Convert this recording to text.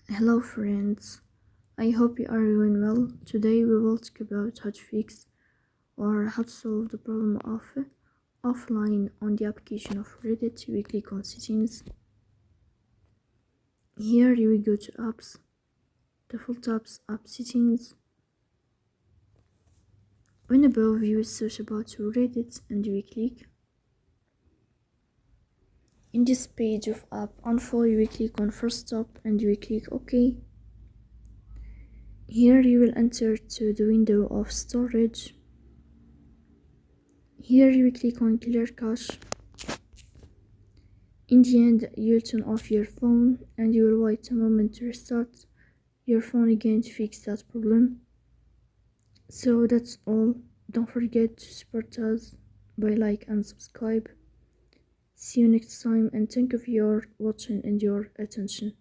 Hello friends, I hope you are doing well. Today we will talk about how to fix or how to solve the problem of offline on the application of Reddit weekly settings. Here you will go to apps, default apps, app settings. When above you will search about Reddit and you will click. In this page of app info you will click on first stop and you will click OK. Here you will enter to the window of storage. Here you will click on clear cache. In the end, you'll turn off your phone and you will wait a moment to restart your phone again to fix that problem. So that's all. Don't forget to support us by like and subscribe. See you next time and thank you for your watching and your attention.